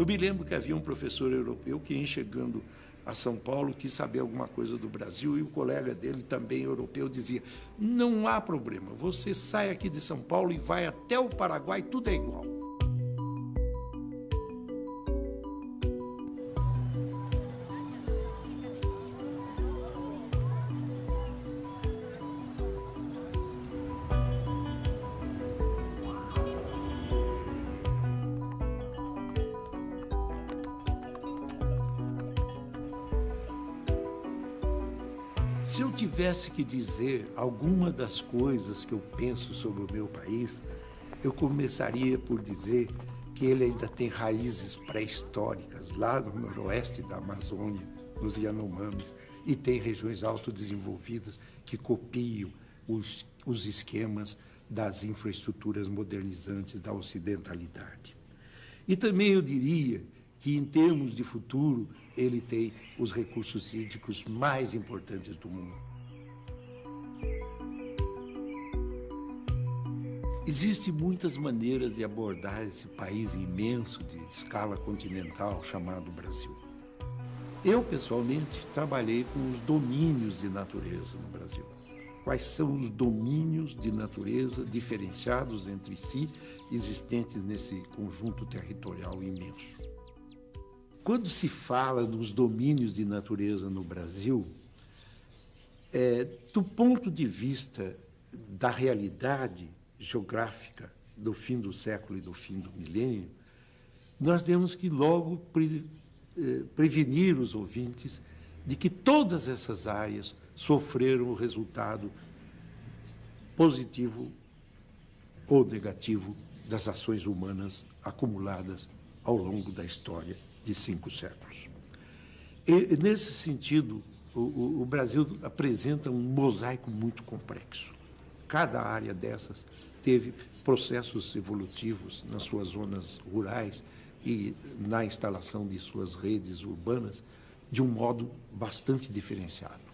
Eu me lembro que havia um professor europeu que, em chegando a São Paulo, quis saber alguma coisa do Brasil, e o colega dele, também europeu, dizia: não há problema, você sai aqui de São Paulo e vai até o Paraguai, tudo é igual. Se eu tivesse que dizer alguma das coisas que eu penso sobre o meu país, eu começaria por dizer que ele ainda tem raízes pré-históricas, lá no noroeste da Amazônia, nos Yanomamis, e tem regiões autodesenvolvidas que copiam os esquemas das infraestruturas modernizantes da ocidentalidade. E também eu diria que, em termos de futuro, ele tem os recursos hídricos mais importantes do mundo. Existem muitas maneiras de abordar esse país imenso de escala continental chamado Brasil. Eu, pessoalmente, trabalhei com os domínios de natureza no Brasil. Quais são os domínios de natureza diferenciados entre si, existentes nesse conjunto territorial imenso? Quando se fala dos domínios de natureza no Brasil, do ponto de vista da realidade geográfica do fim do século e do fim do milênio, nós temos que logo prevenir os ouvintes de que todas essas áreas sofreram o resultado positivo ou negativo das ações humanas acumuladas ao longo da história de 5 séculos. E, nesse sentido, o Brasil apresenta um mosaico muito complexo. Cada área dessas teve processos evolutivos nas suas zonas rurais e na instalação de suas redes urbanas de um modo bastante diferenciado.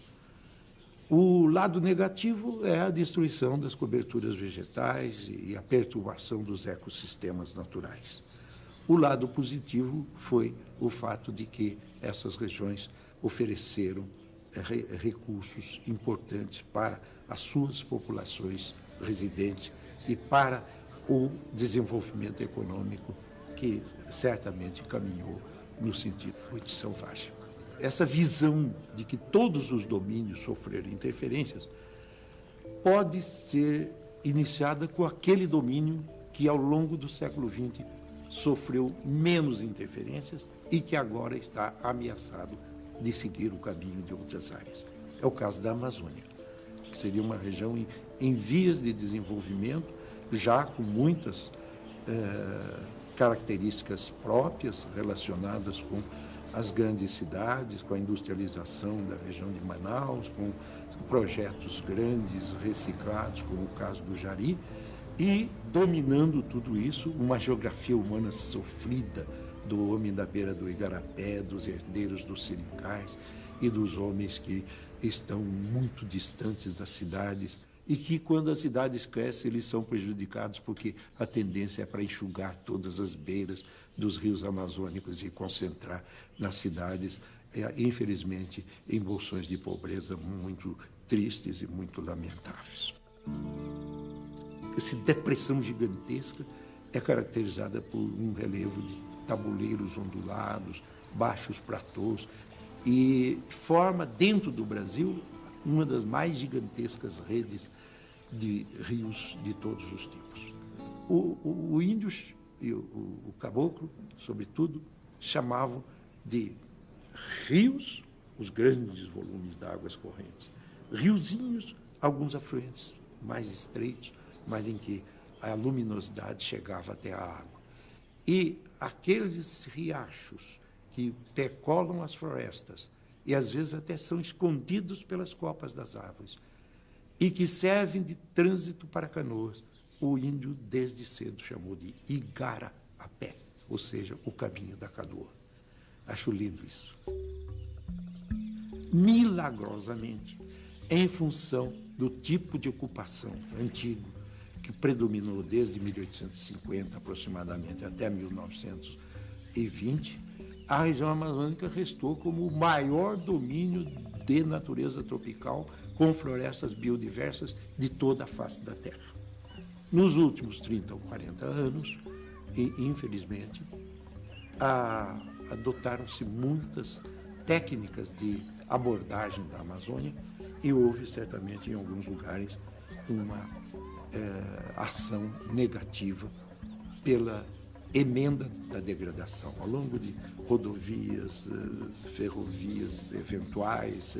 O lado negativo é a destruição das coberturas vegetais e a perturbação dos ecossistemas naturais. O lado positivo foi o fato de que essas regiões ofereceram recursos importantes para as suas populações residentes e para o desenvolvimento econômico que certamente caminhou no sentido muito selvagem. Essa visão de que todos os domínios sofreram interferências pode ser iniciada com aquele domínio que, ao longo do século XX, sofreu menos interferências e que agora está ameaçado de seguir o caminho de outras áreas. É o caso da Amazônia, que seria uma região em vias de desenvolvimento, já com muitas características próprias relacionadas com as grandes cidades, com a industrialização da região de Manaus, com projetos grandes reciclados, como o caso do Jari, e dominando tudo isso, uma geografia humana sofrida do homem da beira do Igarapé, dos herdeiros dos seringais e dos homens que estão muito distantes das cidades e que, quando as cidades crescem, eles são prejudicados porque a tendência é para enxugar todas as beiras dos rios amazônicos e concentrar nas cidades, infelizmente, em bolsões de pobreza muito tristes e muito lamentáveis. Essa depressão gigantesca é caracterizada por um relevo de tabuleiros ondulados, baixos platôs, e forma, dentro do Brasil, uma das mais gigantescas redes de rios de todos os tipos. O índio e o caboclo, sobretudo, chamavam de rios os grandes volumes de águas correntes, riozinhos, alguns afluentes mais estreitos, mas em que a luminosidade chegava até a água. E aqueles riachos que percolam as florestas e às vezes até são escondidos pelas copas das árvores e que servem de trânsito para canoas, o índio desde cedo chamou de Igarapé, ou seja, o caminho da canoa. Acho lindo isso. Milagrosamente, em função do tipo de ocupação antigo que predominou desde 1850 aproximadamente até 1900 XX, a região amazônica restou como o maior domínio de natureza tropical com florestas biodiversas de toda a face da Terra. Nos últimos 30 ou 40 anos, e infelizmente, adotaram-se muitas técnicas de abordagem da Amazônia e houve certamente em alguns lugares uma ação negativa pela emenda da degradação, ao longo de rodovias, ferrovias eventuais,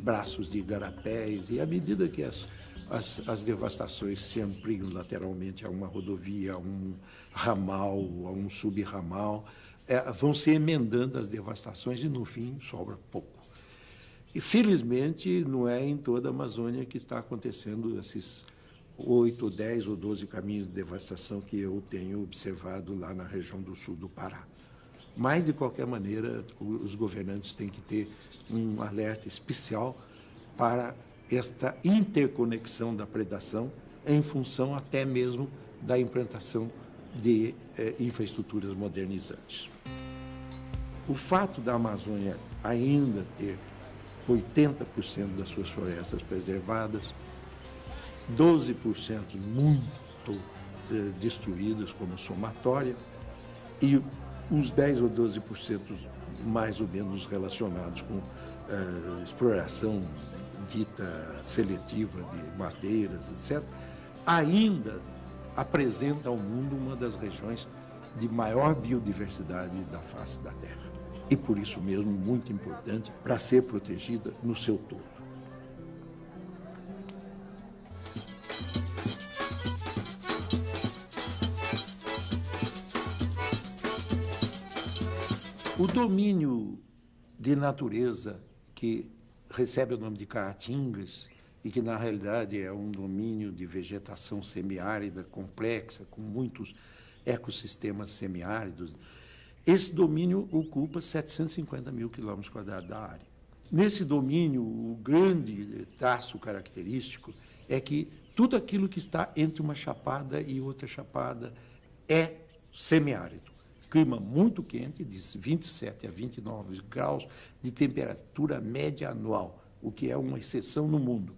braços de igarapés, e à medida que as devastações se ampliam lateralmente a uma rodovia, a um ramal, a um subramal, vão se emendando as devastações e, no fim, sobra pouco. E, felizmente, não é em toda a Amazônia que está acontecendo esses 8, ou 10 ou 12 caminhos de devastação que eu tenho observado lá na região do sul do Pará. Mas, de qualquer maneira, os governantes têm que ter um alerta especial para esta interconexão da predação em função até mesmo da implantação de infraestruturas modernizantes. O fato da Amazônia ainda ter 80% das suas florestas preservadas, 12% muito destruídas como somatória e uns 10 ou 12% mais ou menos relacionados com exploração dita seletiva de madeiras, etc., ainda apresenta ao mundo uma das regiões de maior biodiversidade da face da Terra. E por isso mesmo muito importante para ser protegida no seu todo. O domínio de natureza que recebe o nome de caatingas e que, na realidade, é um domínio de vegetação semiárida complexa, com muitos ecossistemas semiáridos, esse domínio ocupa 750 mil quilômetros quadrados da área. Nesse domínio, o grande traço característico é que tudo aquilo que está entre uma chapada e outra chapada é semiárido. Clima muito quente, de 27 a 29 graus de temperatura média anual, o que é uma exceção no mundo.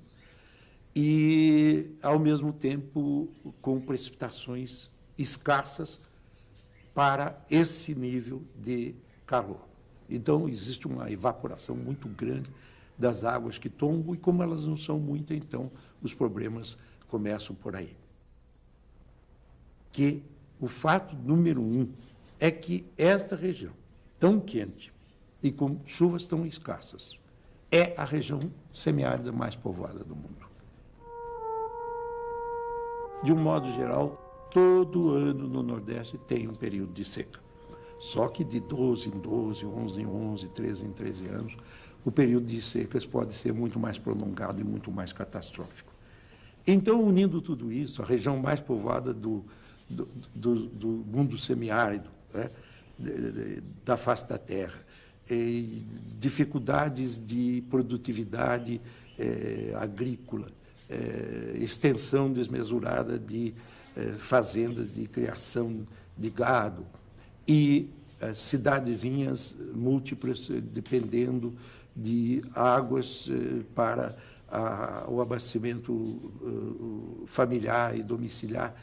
E, ao mesmo tempo, com precipitações escassas para esse nível de calor. Então, existe uma evaporação muito grande das águas que tombam, e como elas não são muitas, então, os problemas começam por aí. Que o fato número 1 é que esta região, tão quente e com chuvas tão escassas, é a região semiárida mais povoada do mundo. De um modo geral, todo ano no Nordeste tem um período de seca. Só que de 12 em 12, 11 em 11, 13 em 13 anos, o período de secas pode ser muito mais prolongado e muito mais catastrófico. Então, unindo tudo isso, a região mais povoada do mundo semiárido, né, da face da terra, dificuldades de produtividade agrícola, extensão desmesurada de fazendas de criação de gado e cidadezinhas múltiplas dependendo de águas para o abastecimento familiar e domiciliar.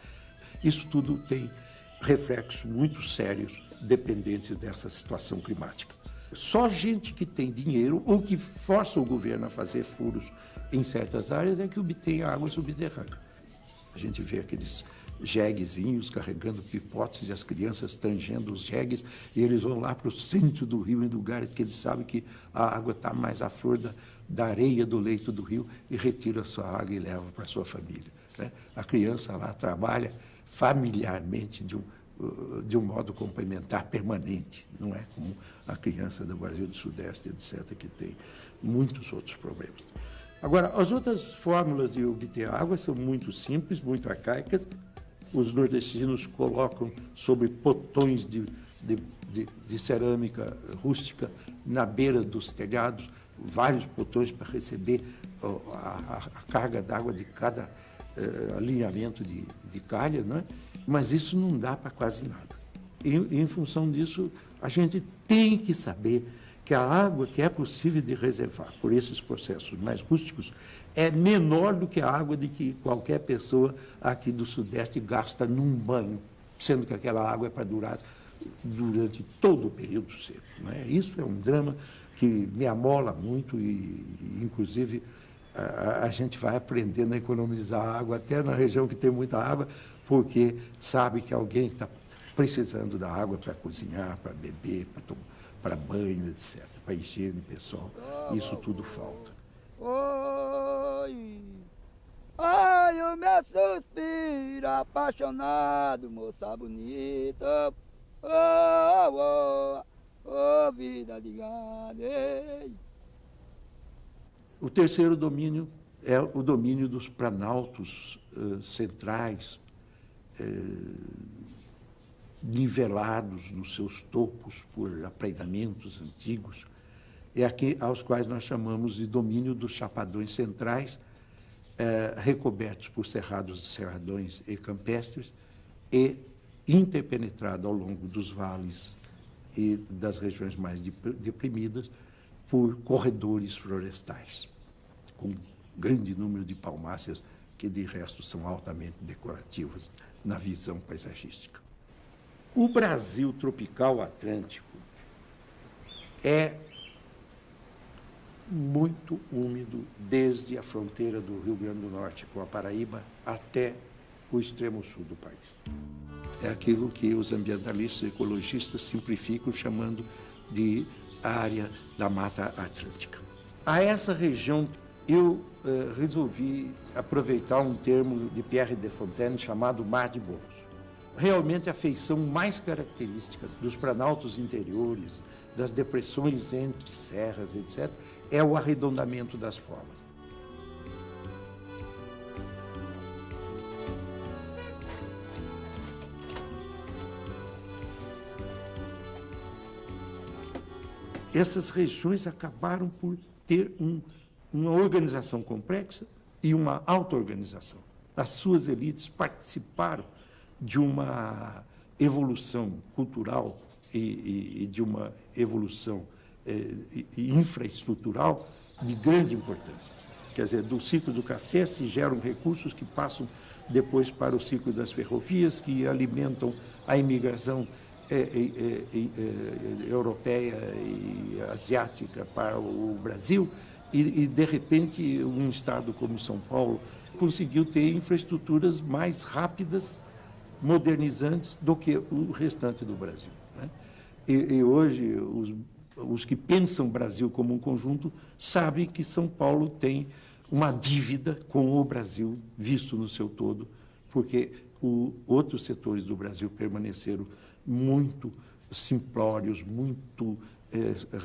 Isso tudo tem reflexos muito sérios dependentes dessa situação climática. Só gente que tem dinheiro ou que força o governo a fazer furos em certas áreas é que obtém água subterrânea. A gente vê aqueles jeguezinhos carregando pipotes e as crianças tangendo os jegues e eles vão lá para o centro do rio, em lugares que eles sabem que a água está mais à flor da areia do leito do rio e retira a sua água e leva para a sua família, né? A criança lá trabalha familiarmente de um modo complementar permanente, não é como a criança do Brasil do Sudeste, etc., que tem muitos outros problemas. Agora, as outras fórmulas de obter água são muito simples, muito arcaicas. Os nordestinos colocam sobre potões de cerâmica rústica na beira dos telhados, vários potões para receber a carga d'água de cada alinhamento de calha, não é? Mas isso não dá para quase nada. em função disso, a gente tem que saber que a água que é possível de reservar por esses processos mais rústicos é menor do que a água de que qualquer pessoa aqui do Sudeste gasta num banho, sendo que aquela água é para durar durante todo o período seco. Né? Isso é um drama que me amola muito e inclusive, a gente vai aprendendo a economizar água até na região que tem muita água, porque sabe que alguém está precisando da água para cozinhar, para beber, para banho, etc., para higiene pessoal. Isso tudo falta. Oi, ai, o meu suspiro apaixonado, moça bonita. Oh, oh, oh, vida de gado. Ei. O terceiro domínio é o domínio dos planaltos centrais, nivelados nos seus topos por apreitamentos antigos, é aqui aos quais nós chamamos de domínio dos chapadões centrais, recobertos por cerrados e cerradões e campestres e interpenetrado ao longo dos vales e das regiões mais deprimidas por corredores florestais, com grande número de palmáceas que, de resto, são altamente decorativas na visão paisagística. O Brasil tropical atlântico é muito úmido desde a fronteira do Rio Grande do Norte com a Paraíba até o extremo sul do país. É aquilo que os ambientalistas e ecologistas simplificam chamando de área da Mata Atlântica. A essa região eu resolvi aproveitar um termo de Pierre de Fontaine chamado Mar de Bolos. Realmente a feição mais característica dos planaltos interiores, das depressões entre serras, etc., é o arredondamento das formas. Essas regiões acabaram por ter uma organização complexa e uma auto-organização. As suas elites participaram de uma evolução cultural e de uma evolução infraestrutural de grande importância. Quer dizer, do ciclo do café se geram recursos que passam depois para o ciclo das ferrovias, que alimentam a imigração europeia e asiática para o Brasil, e, de repente, um estado como São Paulo conseguiu ter infraestruturas mais rápidas, modernizantes do que o restante do Brasil. Né? E hoje, os que pensam o Brasil como um conjunto sabem que São Paulo tem uma dívida com o Brasil, visto no seu todo, porque outros setores do Brasil permaneceram muito simplórios, muito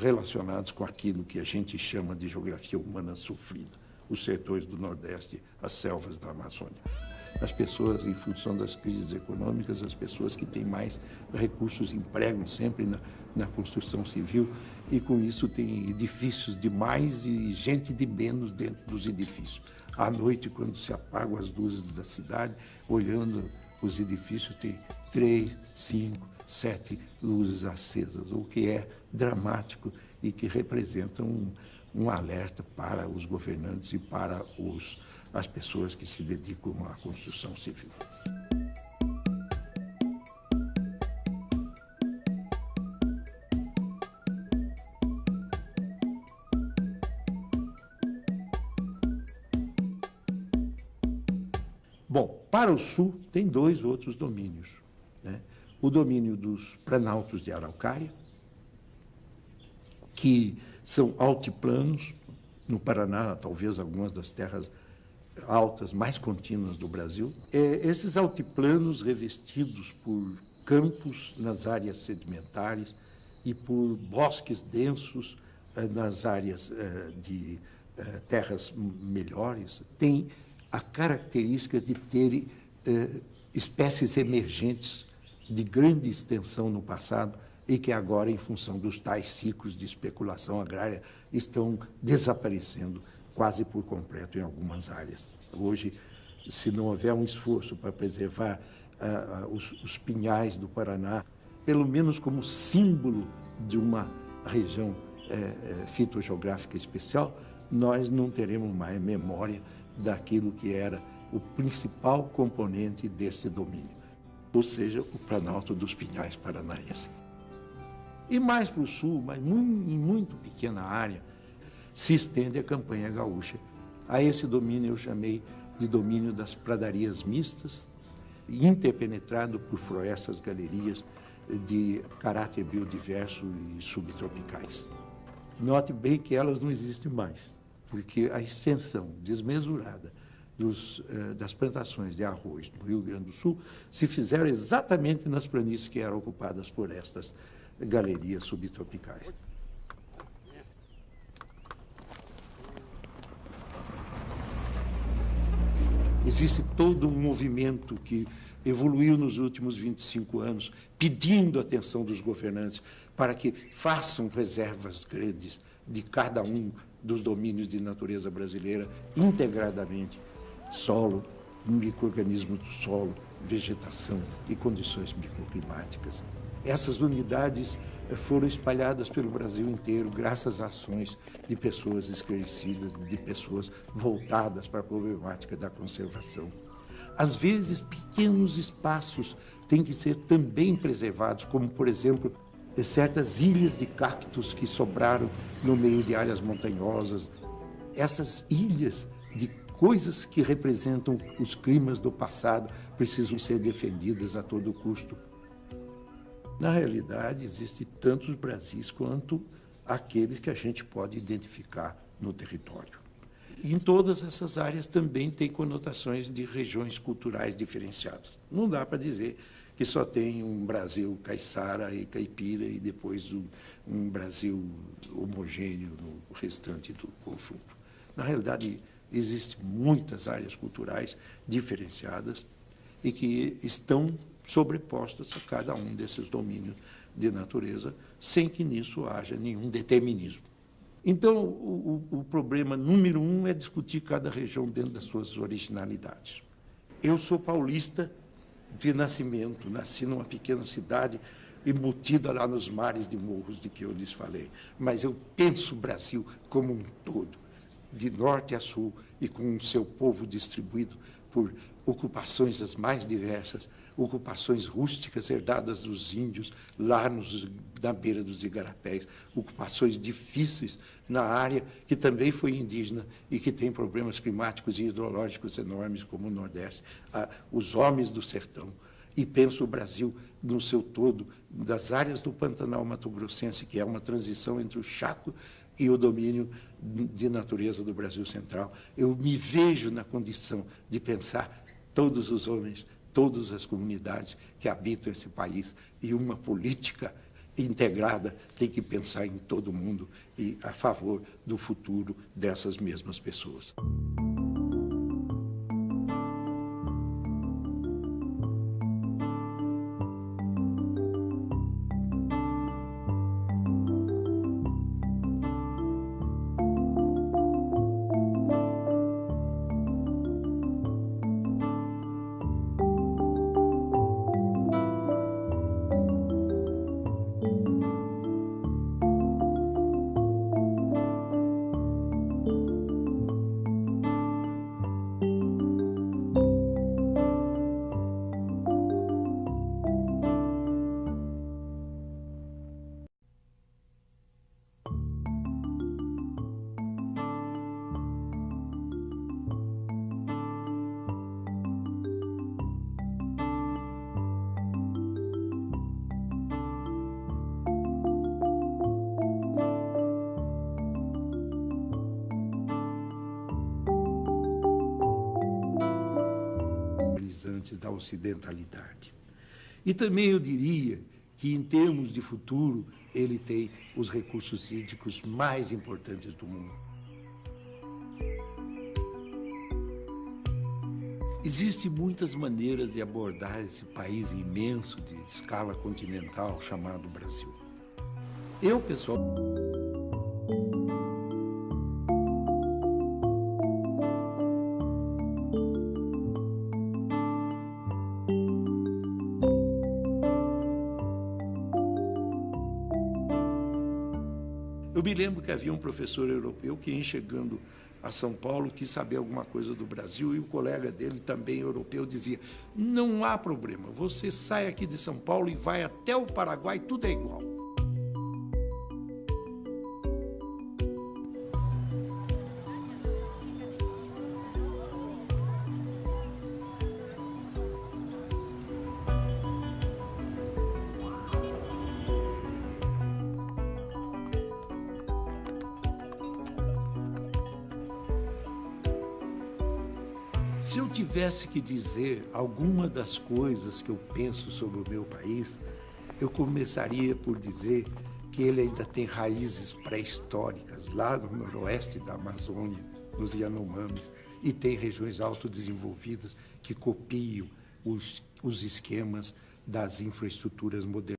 relacionados com aquilo que a gente chama de geografia humana sofrida, os setores do Nordeste, as selvas da Amazônia. As pessoas, em função das crises econômicas, as pessoas que têm mais recursos empregam sempre na construção civil e, com isso, tem edifícios de mais e gente de menos dentro dos edifícios. À noite, quando se apagam as luzes da cidade, olhando os edifícios, tem 3, 5, 7 luzes acesas, o que é dramático e que representa um alerta para os governantes e para as pessoas que se dedicam à construção civil. Bom, para o sul tem 2 outros domínios, né? O domínio dos planaltos de Araucária, que são altiplanos, no Paraná, talvez algumas das terras altas mais contínuas do Brasil. Esses altiplanos revestidos por campos nas áreas sedimentares e por bosques densos nas áreas de terras melhores, têm a característica de terem espécies emergentes de grande extensão no passado e que agora, em função dos tais ciclos de especulação agrária, estão desaparecendo quase por completo em algumas áreas. Hoje, se não houver um esforço para preservar os pinhais do Paraná pelo menos como símbolo de uma região fitogeográfica especial, nós não teremos mais memória daquilo que era o principal componente desse domínio, ou seja, o Planalto dos Pinhais paranaense. E mais para o sul, mas em muito pequena área, se estende a campanha gaúcha. A esse domínio eu chamei de domínio das pradarias mistas, interpenetrado por florestas galerias de caráter biodiverso e subtropicais. Note bem que elas não existem mais, porque a extensão desmesurada das plantações de arroz no Rio Grande do Sul se fizeram exatamente nas planícies que eram ocupadas por estas galerias subtropicais. Existe todo um movimento que evoluiu nos últimos 25 anos, pedindo a atenção dos governantes para que façam reservas grandes de cada um dos domínios de natureza brasileira, integradamente, solo, micro-organismos do solo, vegetação e condições microclimáticas. Essas unidades foram espalhadas pelo Brasil inteiro, graças a ações de pessoas esclarecidas, de pessoas voltadas para a problemática da conservação. Às vezes, pequenos espaços têm que ser também preservados, como, por exemplo, certas ilhas de cactos que sobraram no meio de áreas montanhosas. Essas ilhas de coisas que representam os climas do passado precisam ser defendidas a todo custo. Na realidade, existem tantos Brasis quanto aqueles que a gente pode identificar no território. E em todas essas áreas também tem conotações de regiões culturais diferenciadas. Não dá para dizer que só tem um Brasil caiçara e caipira e depois um Brasil homogêneo no restante do conjunto. Na realidade, existem muitas áreas culturais diferenciadas e que estão sobrepostas a cada um desses domínios de natureza, sem que nisso haja nenhum determinismo. Então, o problema número 1 é discutir cada região dentro das suas originalidades. Eu sou paulista de nascimento, nasci numa pequena cidade embutida lá nos mares de morros de que eu lhes falei, mas eu penso o Brasil como um todo, de norte a sul, e com o seu povo distribuído por ocupações as mais diversas, ocupações rústicas herdadas dos índios, lá na beira dos igarapés, ocupações difíceis na área que também foi indígena e que tem problemas climáticos e hidrológicos enormes, como o Nordeste, os homens do sertão. E penso o Brasil no seu todo, das áreas do Pantanal Mato-Grossense, que é uma transição entre o Chaco e o domínio de natureza do Brasil Central. Eu me vejo na condição de pensar todos os homens, todas as comunidades que habitam esse país, e uma política integrada tem que pensar em todo mundo e a favor do futuro dessas mesmas pessoas. Da ocidentalidade. E também eu diria que, em termos de futuro, ele tem os recursos hídricos mais importantes do mundo. Existem muitas maneiras de abordar esse país imenso de escala continental chamado Brasil. Eu, pessoal, me lembro que havia um professor europeu que, chegando a São Paulo, quis saber alguma coisa do Brasil, e o colega dele, também europeu, dizia: não há problema, você sai aqui de São Paulo e vai até o Paraguai, tudo é igual. Se eu tivesse que dizer alguma das coisas que eu penso sobre o meu país, eu começaria por dizer que ele ainda tem raízes pré-históricas, lá no noroeste da Amazônia, nos Yanomamis, e tem regiões autodesenvolvidas que copiam os esquemas das infraestruturas modernas.